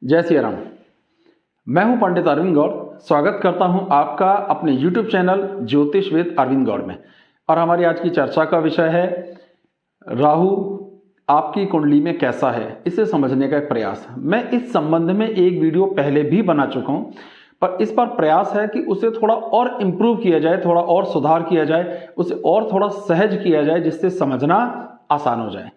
जय सिया राम। मैं हूं पंडित अरविंद गौड़। स्वागत करता हूं आपका अपने YouTube चैनल ज्योतिषवेद अरविंद गौड़ में। और हमारी आज की चर्चा का विषय है राहु आपकी कुंडली में कैसा है, इसे समझने का एक प्रयास। मैं इस संबंध में एक वीडियो पहले भी बना चुका हूं, पर इस बार प्रयास है कि उसे थोड़ा और इम्प्रूव किया जाए, थोड़ा और सुधार किया जाए, उसे और थोड़ा सहज किया जाए, जिससे समझना आसान हो जाए।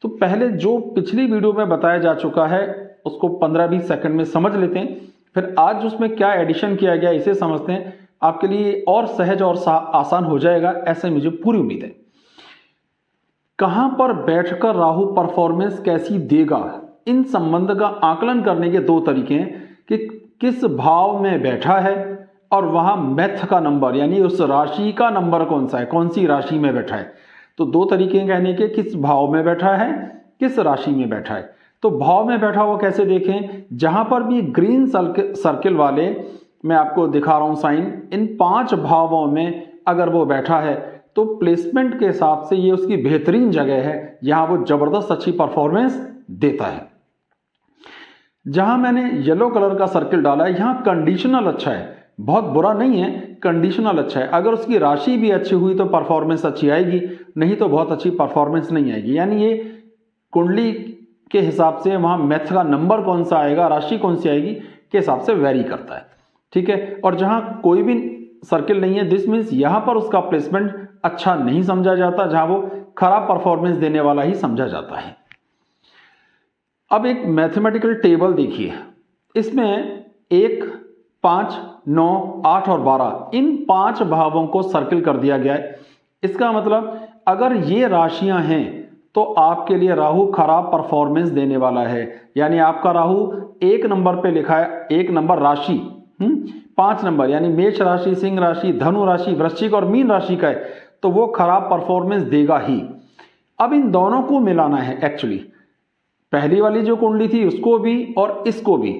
तो पहले जो पिछली वीडियो में बताया जा चुका है उसको 15-20 सेकंड में समझ लेते हैं, फिर आज उसमें क्या एडिशन किया गया इसे समझते हैं। आपके लिए और सहज और आसान हो जाएगा, ऐसे मुझे पूरी उम्मीद है। कहां पर बैठकर राहु परफॉर्मेंस कैसी देगा, इन संबंध का आकलन करने के दो तरीके हैं कि किस भाव में बैठा है और वहां मैथ का नंबर यानी उस राशि का नंबर कौन सा है, कौन सी राशि में बैठा है। तो दो तरीके हैं कहने के, किस भाव में बैठा है, किस राशि में बैठा है। तो भाव में बैठा हुआ कैसे देखें, जहां पर भी ग्रीन सर्किल वाले मैं आपको दिखा रहा हूं साइन, इन 5 भावों में अगर वो बैठा है तो प्लेसमेंट के हिसाब से ये उसकी बेहतरीन जगह है, यहां वो जबरदस्त अच्छी परफॉर्मेंस देता है। जहां मैंने येलो कलर का सर्किल डाला है, यहां कंडीशनल अच्छा है, बहुत बुरा नहीं है, कंडीशनल अच्छा है। अगर उसकी राशि भी अच्छी हुई तो परफॉर्मेंस अच्छी आएगी, नहीं तो बहुत अच्छी परफॉर्मेंस नहीं आएगी। यानी ये कुंडली के हिसाब से वहां मैथ का नंबर कौन सा आएगा, राशि कौन सी आएगी के हिसाब से वेरी करता है, ठीक है। और जहां कोई भी सर्किल नहीं है, दिस मीन्स यहां पर उसका प्लेसमेंट अच्छा नहीं समझा जाता, जहां वो खराब परफॉर्मेंस देने वाला ही समझा जाता है। अब एक मैथमेटिकल टेबल देखिए, इसमें 1, 5, 9, 8 और 12 इन 5 भावों को सर्किल कर दिया गया है। इसका मतलब अगर ये राशियां हैं तो आपके लिए राहु खराब परफॉर्मेंस देने वाला है। यानी आपका राहु 1 नंबर पे लिखा है, 1 नंबर राशि 5 नंबर यानी मेष राशि, सिंह राशि, धनु राशि, वृश्चिक और मीन राशि का है, तो वो खराब परफॉर्मेंस देगा ही। अब इन दोनों को मिलाना है, एक्चुअली पहली वाली जो कुंडली थी उसको भी और इसको भी,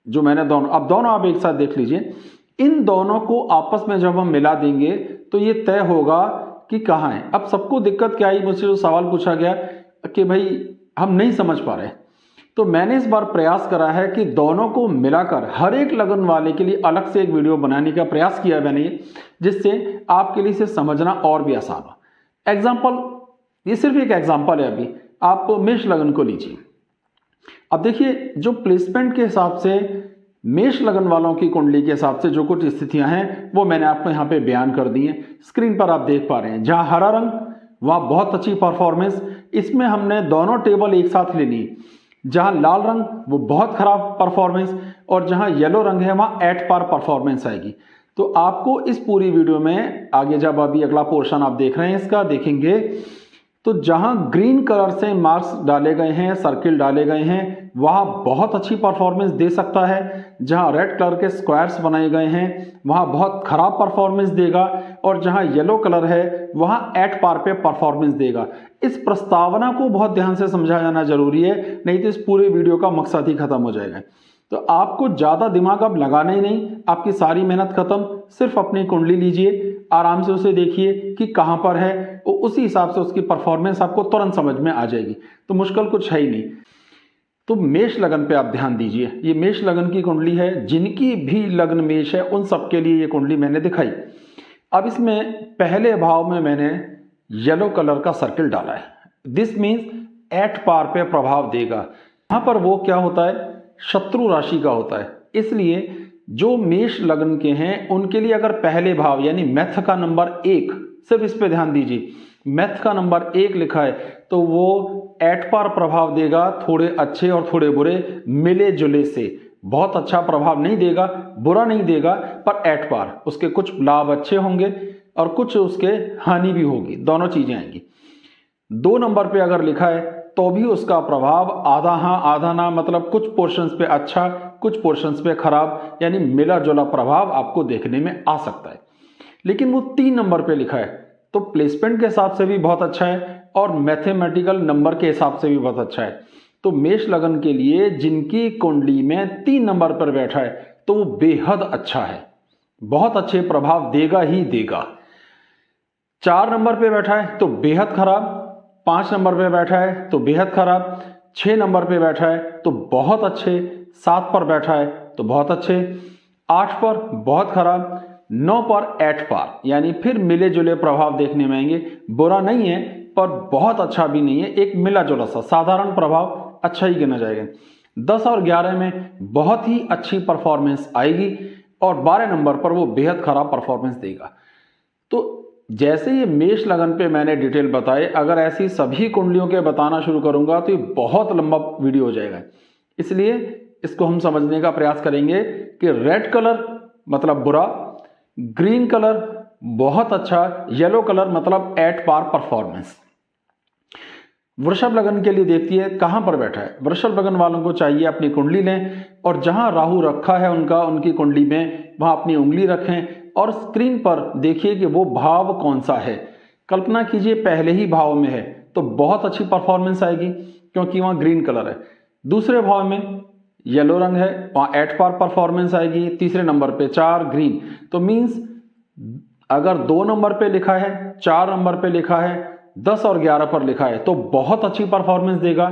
जो मैंने दोनों आप एक साथ देख लीजिए। इन दोनों को आपस में जब हम मिला देंगे तो ये तय होगा कि कहां है। अब सबको दिक्कत क्या आई, मुझसे जो सवाल पूछा गया कि भाई हम नहीं समझ पा रहे, तो मैंने इस बार प्रयास करा है कि दोनों को मिलाकर हर एक लगन वाले के लिए अलग से एक वीडियो बनाने का प्रयास किया है मैंने, जिससे आपके लिए इसे समझना और भी आसान हो। एग्जाम्पल, ये सिर्फ एक एग्जाम्पल है। अभी आप मेष लगन को लीजिए। अब देखिए, जो प्लेसमेंट के हिसाब से मेष लगन वालों की कुंडली के हिसाब से जो कुछ स्थितियां हैं वो मैंने आपको यहां पे बयान कर दी हैं। स्क्रीन पर आप देख पा रहे हैं, जहां हरा रंग वहां बहुत अच्छी परफॉर्मेंस, इसमें हमने दोनों टेबल एक साथ ले ली। जहां लाल रंग वो बहुत खराब परफॉर्मेंस, और जहां येलो रंग है वहां एट पार परफॉर्मेंस आएगी। तो आपको इस पूरी वीडियो में आगे, जब अभी अगला पोर्शन आप देख रहे हैं इसका देखेंगे, तो जहां ग्रीन कलर से मार्क्स डाले गए हैं, सर्किल डाले गए हैं, वहां बहुत अच्छी परफॉर्मेंस दे सकता है। जहां रेड कलर के स्क्वायर्स बनाए गए हैं वहां बहुत खराब परफॉर्मेंस देगा, और जहां येलो कलर है वहां एट पार पे परफॉर्मेंस देगा। इस प्रस्तावना को बहुत ध्यान से समझा जाना जरूरी है, नहीं तो इस पूरे वीडियो का मकसद ही खत्म हो जाएगा। तो आपको ज्यादा दिमाग अब लगाना ही नहीं, आपकी सारी मेहनत खत्म। सिर्फ अपनी कुंडली लीजिए, आराम से उसे देखिए कि कहां पर है, और उसी हिसाब से उसकी परफॉर्मेंस आपको तुरंत समझ में आ जाएगी। तो मुश्किल कुछ है ही नहीं। तो मेष लगन पे आप ध्यान दीजिए, ये मेष लगन की कुंडली है। जिनकी भी लग्न मेष है उन सबके लिए ये कुंडली मैंने दिखाई। अब इसमें पहले भाव में मैंने येलो कलर का सर्किल डाला है। दिस मीन्स एट पार पे प्रभाव देगा। यहां पर वो क्या होता है, शत्रु राशि का होता है। इसलिए जो मेष लग्न के हैं उनके लिए अगर पहले भाव यानी मैथ का नंबर 1, सिर्फ इस पे ध्यान दीजिए, मैथ का नंबर 1 लिखा है तो वो एट पार प्रभाव देगा। थोड़े अच्छे और थोड़े बुरे मिले जुले से, बहुत अच्छा प्रभाव नहीं देगा, बुरा नहीं देगा, पर एट पार। उसके कुछ लाभ अच्छे होंगे और कुछ उसके हानि भी होगी, दोनों चीजें आएंगी। 2 नंबर पे अगर लिखा है तो भी उसका प्रभाव आधा हाँ आधा ना, मतलब कुछ पोर्शंस पे अच्छा, कुछ पोर्शंस पे खराब, यानी मिला जुला प्रभाव आपको देखने में आ सकता है। लेकिन वो 3 नंबर पे लिखा है तो प्लेसमेंट के हिसाब से भी बहुत अच्छा है और मैथमेटिकल नंबर के हिसाब से भी बहुत अच्छा है। तो मेष लगन के लिए जिनकी कुंडली में 3 नंबर पर बैठा है तो वो बेहद अच्छा है, बहुत अच्छे प्रभाव देगा ही देगा। 4 नंबर पे बैठा है तो बेहद खराब, 5 नंबर पे बैठा है तो बेहद खराब, 6 नंबर पे बैठा है तो बहुत अच्छे, 7 पर बैठा है तो बहुत अच्छे, 8 पर बहुत खराब, 9 पर एट पार, यानी फिर मिले जुले प्रभाव देखने में आएंगे। बुरा नहीं है पर बहुत अच्छा भी नहीं है, एक मिला जुला सा साधारण प्रभाव अच्छा ही गिना जाएगा। 10 और 11 में बहुत ही अच्छी परफॉर्मेंस आएगी और 12 नंबर पर वो बेहद खराब परफॉर्मेंस देगा। तो जैसे ये मेष लगन पे मैंने डिटेल बताए, अगर ऐसी सभी कुंडलियों के बताना शुरू करूंगा तो ये बहुत लंबा वीडियो हो जाएगा। इसलिए इसको हम समझने का प्रयास करेंगे कि रेड कलर मतलब बुरा, ग्रीन कलर बहुत अच्छा, येलो कलर मतलब एट पार परफॉर्मेंस। वृषभ लगन के लिए देखती है कहां पर बैठा है। वृषभ लगन वालों को चाहिए अपनी कुंडली लें और जहां राहु रखा है उनकी कुंडली में वहां अपनी उंगली रखें और स्क्रीन पर देखिए कि वो भाव कौन सा है। कल्पना कीजिए पहले ही भाव में है तो बहुत अच्छी परफॉर्मेंस आएगी क्योंकि वहां ग्रीन कलर है। दूसरे भाव में येलो रंग है, वहां एट पार परफॉर्मेंस आएगी। तीसरे नंबर पे 4 ग्रीन, तो मींस अगर 2 नंबर पे लिखा है, 4 नंबर पे लिखा है, 10 और 11 पर लिखा है तो बहुत अच्छी परफॉर्मेंस देगा।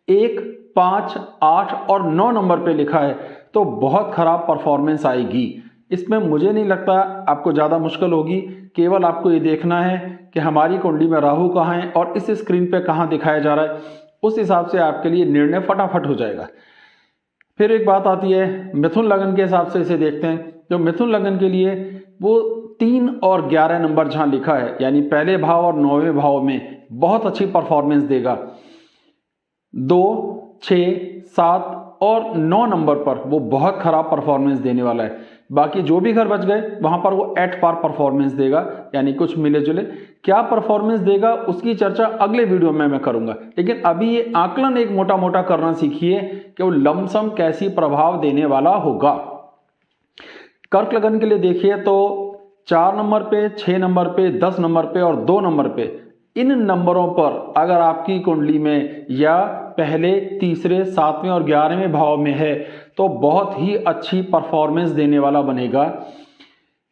1, 5, 8 और 9 नंबर पे लिखा है तो बहुत खराब परफॉर्मेंस आएगी। इसमें मुझे नहीं लगता आपको ज़्यादा मुश्किल होगी, केवल आपको ये देखना है कि हमारी कुंडली में राहु कहाँ है और इस स्क्रीन पे कहाँ दिखाया जा रहा है, उस हिसाब से आपके लिए निर्णय फटाफट हो जाएगा। फिर एक बात आती है मिथुन लगन के हिसाब से इसे देखते हैं। तो मिथुन लगन के लिए वो 3 और 11 नंबर जहां लिखा है यानी पहले भाव और 9वें भाव में बहुत अच्छी परफॉर्मेंस देगा। 2, 6, 7 और 9 नंबर पर वो बहुत खराब परफॉर्मेंस देने वाला है। बाकी जो भी घर बच गए वहां पर वो एट पार परफॉर्मेंस देगा, यानी कुछ मिले जुले। क्या परफॉर्मेंस देगा उसकी चर्चा अगले वीडियो में मैं करूंगा, लेकिन अभी ये आकलन एक मोटा मोटा करना सीखिए कि वो लमसम कैसी प्रभाव देने वाला होगा। कर्क लगन के लिए देखिए तो 4 नंबर पे, 6 नंबर पे, 10 नंबर पे और 2 नंबर पे, इन नंबरों पर अगर आपकी कुंडली में या पहले, तीसरे, 7वें और 11वें भाव में है तो बहुत ही अच्छी परफॉर्मेंस देने वाला बनेगा।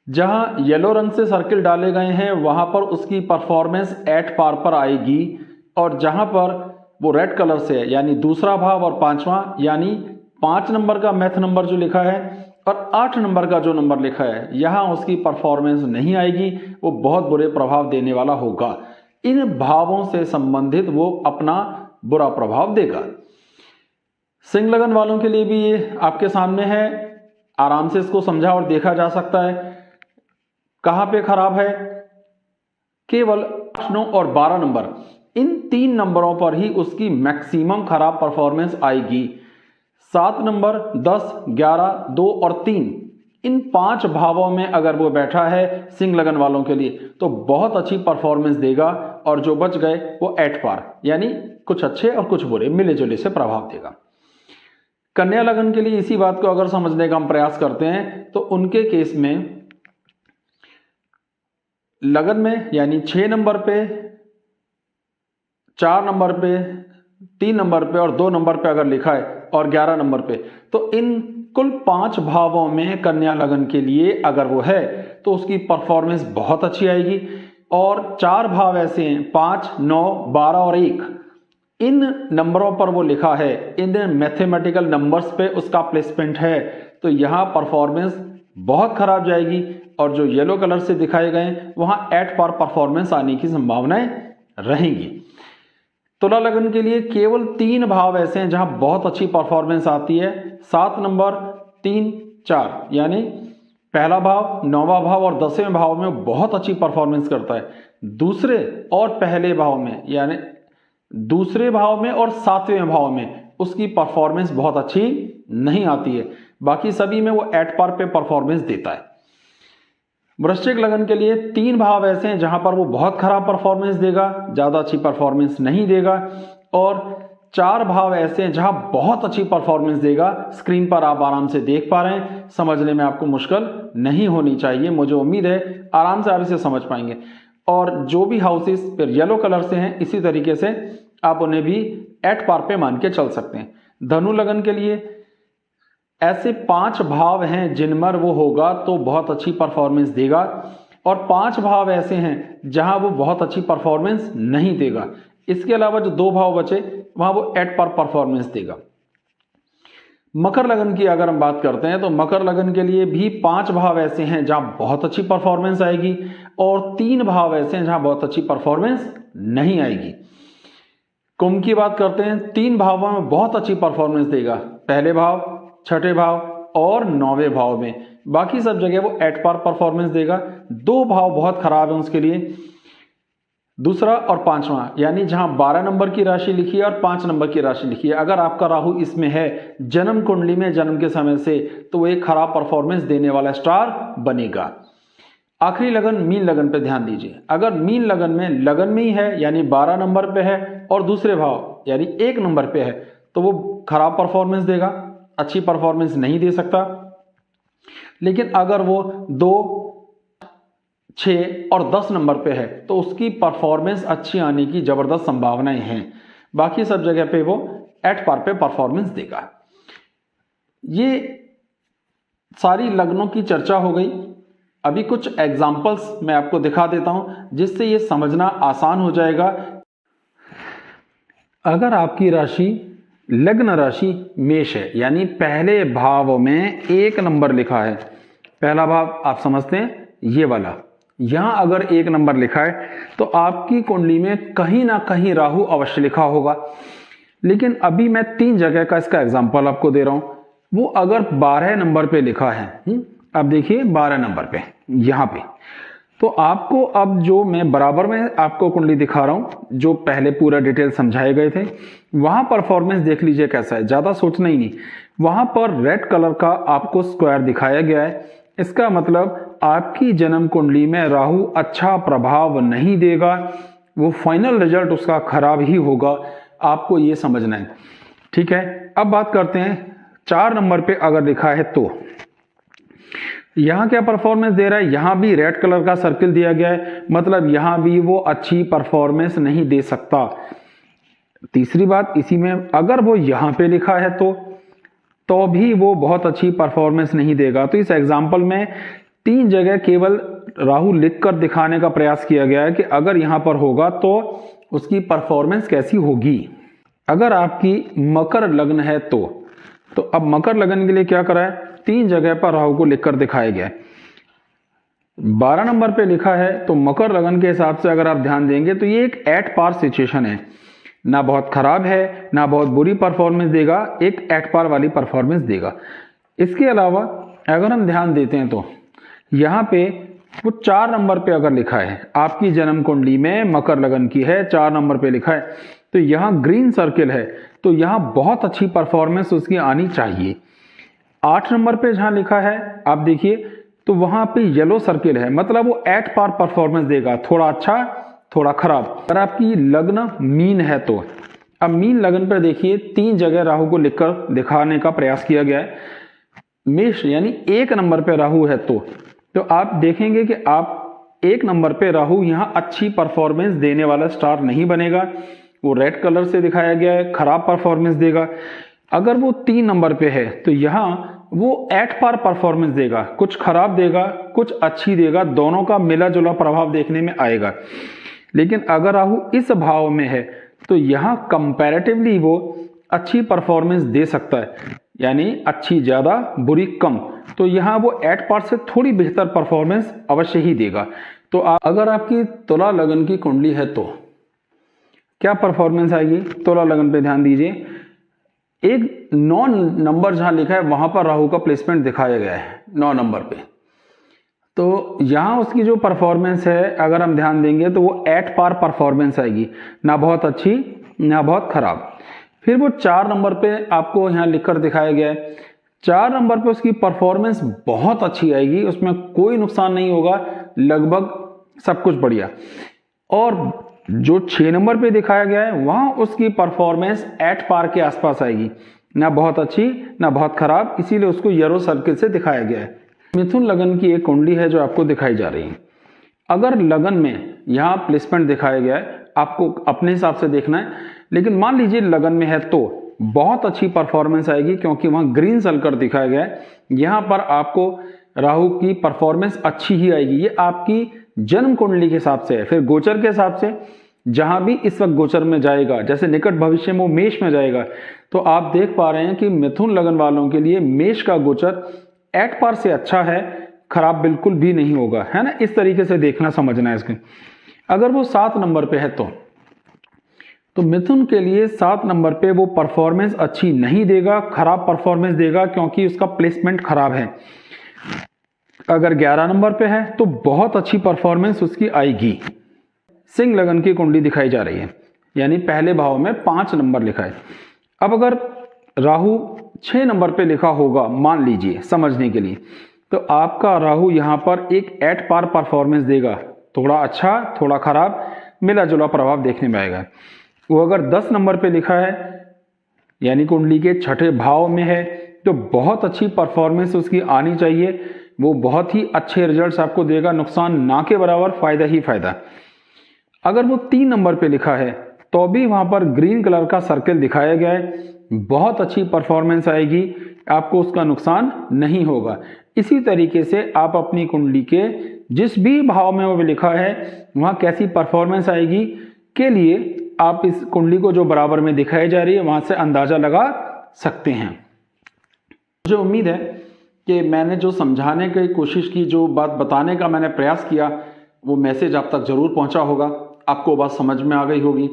जहां येलो रंग से सर्किल डाले गए हैं वहां पर उसकी परफॉर्मेंस एट पार पर आएगी और जहां पर वो रेड कलर से है यानी दूसरा भाव और 5वां, यानी 5 नंबर का मैथ नंबर जो लिखा है और 8 नंबर का जो नंबर लिखा है, यहां उसकी परफॉर्मेंस नहीं आएगी, वो बहुत बुरे प्रभाव देने वाला होगा। इन भावों से संबंधित वो अपना बुरा प्रभाव देगा। सिंह लगन वालों के लिए भी ये आपके सामने है, आराम से इसको समझा और देखा जा सकता है। कहां पे खराब है, केवल 8, 9 और 12 नंबर, इन 3 नंबरों पर ही उसकी मैक्सिमम खराब परफॉर्मेंस आएगी। 7 नंबर, 10, 11, 2 और 3, इन 5 भावों में अगर वो बैठा है सिंह लगन वालों के लिए तो बहुत अच्छी परफॉर्मेंस देगा और जो बच गए वो एट पार, यानी कुछ अच्छे और कुछ बुरे मिले जुले से प्रभाव देगा। कन्या लगन के लिए इसी बात को अगर समझने का हम प्रयास करते हैं तो उनके केस में लगन में यानी 6 नंबर पे, 4 नंबर पे, 3 नंबर पे और 2 नंबर पे अगर लिखा है और 11 नंबर पे, तो इन कुल 5 भावों में कन्या लगन के लिए अगर वो है तो उसकी परफॉर्मेंस बहुत अच्छी आएगी। और 4 भाव ऐसे हैं 5, 9, 12 और 1, इन नंबरों पर वो लिखा है, इन मैथमेटिकल नंबर्स पे उसका प्लेसमेंट है, तो यहाँ परफॉर्मेंस बहुत खराब जाएगी और जो येलो कलर से दिखाए गए वहां एट पार परफॉर्मेंस आने की संभावनाएं रहेंगी। तुला लगन के लिए केवल 3 भाव ऐसे हैं जहां बहुत अच्छी परफॉर्मेंस आती है। 7 नंबर, 3, 4, यानी पहला भाव, 9वां भाव और 10वें भाव में बहुत अच्छी परफॉर्मेंस करता है। दूसरे और पहले भाव में यानी दूसरे भाव में और 7वें भाव में उसकी परफॉर्मेंस बहुत अच्छी नहीं आती है, बाकी सभी में वो एट पार पे परफॉर्मेंस देता है। वृश्चिक लगन के लिए 3 भाव ऐसे हैं जहां पर वो बहुत खराब परफॉर्मेंस देगा, ज्यादा अच्छी परफॉर्मेंस नहीं देगा, और 4 भाव ऐसे हैं जहां बहुत अच्छी परफॉर्मेंस देगा। स्क्रीन पर आप आराम से देख पा रहे हैं, समझने में आपको मुश्किल नहीं होनी चाहिए, मुझे उम्मीद है आराम से आप इसे समझ पाएंगे। और जो भी हाउसेस फिर येलो कलर से हैं इसी तरीके से आप उन्हें भी एट पार पे मान के चल सकते हैं। धनु लगन के लिए ऐसे 5 भाव हैं जिनमें वो होगा तो बहुत अच्छी परफॉर्मेंस देगा, और 5 भाव ऐसे हैं जहां वो बहुत अच्छी परफॉर्मेंस नहीं देगा। इसके अलावा जो 2 भाव बचे वहां वो एट पार परफॉर्मेंस देगा। मकर लगन की अगर हम बात करते हैं तो मकर लगन के लिए भी 5 भाव ऐसे हैं जहां बहुत अच्छी परफॉर्मेंस आएगी और 3 भाव ऐसे हैं जहां बहुत अच्छी परफॉर्मेंस नहीं आएगी। कुंभ की बात करते हैं, 3 भावों में बहुत अच्छी परफॉर्मेंस देगा, पहले भाव, छठे भाव और 9वें भाव में। बाकी सब जगह वो एट पार परफॉर्मेंस देगा। 2 भाव बहुत खराब है उसके लिए, दूसरा और 5वां, यानी जहां 12 नंबर की राशि लिखी है और 5 नंबर की राशि लिखी है, अगर आपका राहु इसमें है जन्म कुंडली में जन्म के समय से, तो वो एक खराब परफॉर्मेंस देने वाला स्टार बनेगा। आखिरी लगन मीन लगन पे ध्यान दीजिए। अगर मीन लगन में ही है यानी 12 नंबर पे है और दूसरे भाव यानी 1 नंबर पे है, तो वो खराब परफॉर्मेंस देगा, अच्छी परफॉर्मेंस नहीं दे सकता। लेकिन अगर वो 2, 6 और 10 नंबर पे है तो उसकी परफॉर्मेंस अच्छी आने की जबरदस्त संभावनाएं हैं। बाकी सब जगह पे वो एट पार पे परफॉर्मेंस देगा। ये सारी लग्नों की चर्चा हो गई। अभी कुछ एग्जाम्पल्स मैं आपको दिखा देता हूं जिससे ये समझना आसान हो जाएगा। अगर आपकी राशि लग्न राशि मेष है यानी पहले भाव में 1 नंबर लिखा है, पहला भाव आप समझते हैं ये वाला, यहां अगर 1 नंबर लिखा है तो आपकी कुंडली में कहीं ना कहीं राहु अवश्य लिखा होगा। लेकिन अभी मैं 3 जगह का इसका एग्जाम्पल आपको दे रहा हूं। वो अगर 12 नंबर पे लिखा है, अब देखिए 12 नंबर पे यहां पे, तो आपको अब जो मैं बराबर में आपको कुंडली दिखा रहा हूं, जो पहले पूरा डिटेल समझाए गए थे, वहां परफॉर्मेंस देख लीजिए कैसा है, ज्यादा सोचना ही नहीं। वहां पर रेड कलर का आपको स्क्वायर दिखाया गया है। इसका मतलब आपकी जन्म कुंडली में राहु अच्छा प्रभाव नहीं देगा, वो फाइनल रिजल्ट उसका खराब ही होगा, आपको ये समझना है। ठीक है, अब बात करते हैं 4 नंबर पे अगर लिखा है तो यहां क्या परफॉर्मेंस दे रहा है, यहां भी रेड कलर का सर्किल दिया गया है, मतलब यहां भी वो अच्छी परफॉर्मेंस नहीं दे सकता। तीसरी बात इसी में, अगर वो यहां पे लिखा है तो भी वो बहुत अच्छी परफॉर्मेंस नहीं देगा। तो इस एग्जाम्पल में 3 जगह केवल राहु लिखकर दिखाने का प्रयास किया गया है कि अगर यहां पर होगा तो उसकी परफॉर्मेंस कैसी होगी। अगर आपकी मकर लग्न है तो अब मकर लग्न के लिए क्या करा है, 3 जगह पर राहु को लिखकर दिखाया गया है। 12 नंबर पे लिखा है तो मकर लगन के हिसाब से अगर आप ध्यान देंगे तो ये एक एट पार सिचुएशन है, ना बहुत खराब है ना बहुत बुरी परफॉर्मेंस देगा, एक एट पार वाली परफॉर्मेंस देगा। इसके अलावा अगर हम ध्यान देते हैं तो यहाँ पे वो 4 नंबर पे अगर लिखा है, आपकी जन्म कुंडली में मकर लगन की है, 4 नंबर पे लिखा है, तो यहाँ ग्रीन सर्किल है, तो यहाँ बहुत अच्छी परफॉर्मेंस उसकी आनी चाहिए। 8 नंबर पे जहां लिखा है आप देखिए तो वहां पे येलो सर्किल है, मतलब वो एट पार परफॉर्मेंस देगा, थोड़ा अच्छा थोड़ा खराब। अगर आपकी लग्न मीन है तो अब मीन लगन पर देखिए 3 जगह राहु को लिखकर दिखाने का प्रयास किया गया है। मेष यानी 1 नंबर पे राहु है तो आप देखेंगे कि आप 1 नंबर पे राहु यहां अच्छी परफॉर्मेंस देने वाला स्टार नहीं बनेगा, वो रेड कलर से दिखाया गया है, खराब परफॉर्मेंस देगा। अगर वो 3 नंबर पे है तो यहां वो एट पार परफॉर्मेंस देगा, कुछ खराब देगा कुछ अच्छी देगा, दोनों का मिला जुला प्रभाव देखने में आएगा। लेकिन अगर राहु इस भाव में है तो यहां कंपैरेटिवली वो अच्छी परफॉर्मेंस दे सकता है, यानी अच्छी ज्यादा बुरी कम, तो यहां वो एट पार से थोड़ी बेहतर परफॉर्मेंस अवश्य ही देगा। तो अगर आपकी तुला लगन की कुंडली है तो क्या परफॉर्मेंस आएगी, तुला लगन पे ध्यान दीजिए। एक 9 नंबर जहां लिखा है वहां पर राहु का प्लेसमेंट दिखाया गया है 9 नंबर पे, तो यहां उसकी जो परफॉर्मेंस है अगर हम ध्यान देंगे तो वो एट पार परफॉर्मेंस आएगी, ना बहुत अच्छी ना बहुत खराब। फिर वो 4 नंबर पे आपको यहां लिखकर दिखाया गया है, 4 नंबर पे उसकी परफॉर्मेंस बहुत अच्छी आएगी, उसमें कोई नुकसान नहीं होगा, लगभग सब कुछ बढ़िया। और जो 6 नंबर पे दिखाया गया है वहां उसकी परफॉर्मेंस एट पार के आसपास आएगी, ना बहुत अच्छी ना बहुत खराब, इसीलिए उसको येलो सर्किल से दिखाया गया है। मिथुन लगन की एक कुंडली है जो आपको दिखाई जा रही है। अगर लगन में यहाँ प्लेसमेंट दिखाया गया है, आपको अपने हिसाब से देखना है, लेकिन मान लीजिए लगन में है तो बहुत अच्छी परफॉर्मेंस आएगी क्योंकि वहां ग्रीन सर्कल दिखाया गया है। यहां पर आपको राहु की परफॉर्मेंस अच्छी ही आएगी, ये आपकी जन्म कुंडली के हिसाब से है। फिर गोचर के हिसाब से जहां भी इस वक्त गोचर में जाएगा, जैसे निकट भविष्य में वो मेष में जाएगा, तो आप देख पा रहे हैं कि मिथुन लगन वालों के लिए मेष का गोचर एट पार से अच्छा है, खराब बिल्कुल भी नहीं होगा, है ना। इस तरीके से देखना समझना है इसके। अगर वो 7 नंबर पे है तो मिथुन के लिए 7 नंबर पे वो परफॉर्मेंस अच्छी नहीं देगा, खराब परफॉर्मेंस देगा, क्योंकि उसका प्लेसमेंट खराब है। अगर 11 नंबर पे है तो बहुत अच्छी परफॉर्मेंस उसकी आएगी। सिंह लगन की कुंडली दिखाई जा रही है, यानी पहले भाव में 5 नंबर लिखा है। अब अगर राहु 6 नंबर पे लिखा होगा, मान लीजिए समझने के लिए, तो आपका राहु यहां पर एक एट पार परफॉर्मेंस देगा, थोड़ा अच्छा थोड़ा खराब मिला जुला प्रभाव देखने में आएगा। वो अगर 10 नंबर पे लिखा है, यानी कुंडली के छठे भाव में है, तो बहुत अच्छी परफॉर्मेंस उसकी आनी चाहिए, वो बहुत ही अच्छे रिजल्ट्स आपको देगा, नुकसान ना के बराबर, फायदा ही फायदा। अगर वो 3 नंबर पे लिखा है तो भी वहां पर ग्रीन कलर का सर्कल दिखाया गया है, बहुत अच्छी परफॉर्मेंस आएगी, आपको उसका नुकसान नहीं होगा। इसी तरीके से आप अपनी कुंडली के जिस भी भाव में वो लिखा है वहां कैसी परफॉर्मेंस आएगी के लिए आप इस कुंडली को जो बराबर में दिखाई जा रही है वहां से अंदाजा लगा सकते हैं। मुझे उम्मीद है कि मैंने जो समझाने की कोशिश की, जो बात बताने का मैंने प्रयास किया, वो मैसेज आप तक जरूर पहुंचा होगा, आपको बात समझ में आ गई होगी।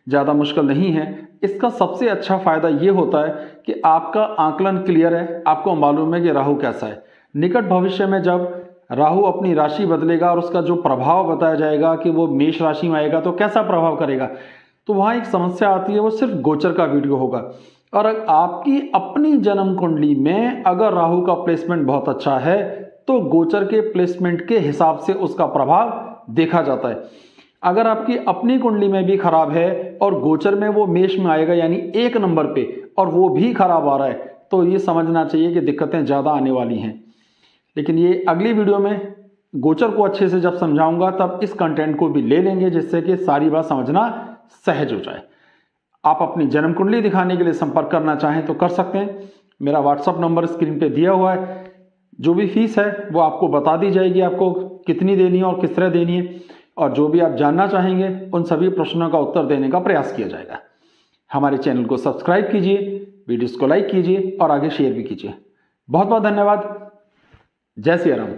ज़्यादा मुश्किल नहीं है। इसका सबसे अच्छा फायदा ये होता है कि आपका आकलन क्लियर है, आपको मालूम है कि राहु कैसा है। निकट भविष्य में जब राहु अपनी राशि बदलेगा और उसका जो प्रभाव बताया जाएगा कि वो मेष राशि में आएगा तो कैसा प्रभाव करेगा, तो वहाँ एक समस्या आती है, वो सिर्फ गोचर का वीडियो होगा। और आपकी अपनी जन्म कुंडली में अगर राहु का प्लेसमेंट बहुत अच्छा है तो गोचर के प्लेसमेंट के हिसाब से उसका प्रभाव देखा जाता है। अगर आपकी अपनी कुंडली में भी खराब है और गोचर में वो मेष में आएगा, यानी 1 नंबर पे, और वो भी खराब आ रहा है, तो ये समझना चाहिए कि दिक्कतें ज़्यादा आने वाली हैं। लेकिन ये अगली वीडियो में गोचर को अच्छे से जब समझाऊंगा तब इस कंटेंट को भी ले लेंगे, जिससे कि सारी बात समझना सहज हो जाए। आप अपनी जन्म कुंडली दिखाने के लिए संपर्क करना चाहें तो कर सकते हैं। मेरा व्हाट्सअप नंबर स्क्रीन पे दिया हुआ है। जो भी फीस है वो आपको बता दी जाएगी, आपको कितनी देनी है और किस तरह देनी है, और जो भी आप जानना चाहेंगे उन सभी प्रश्नों का उत्तर देने का प्रयास किया जाएगा। हमारे चैनल को सब्सक्राइब कीजिए, वीडियोस को लाइक कीजिए और आगे शेयर भी कीजिए। बहुत बहुत धन्यवाद। जय सिया राम।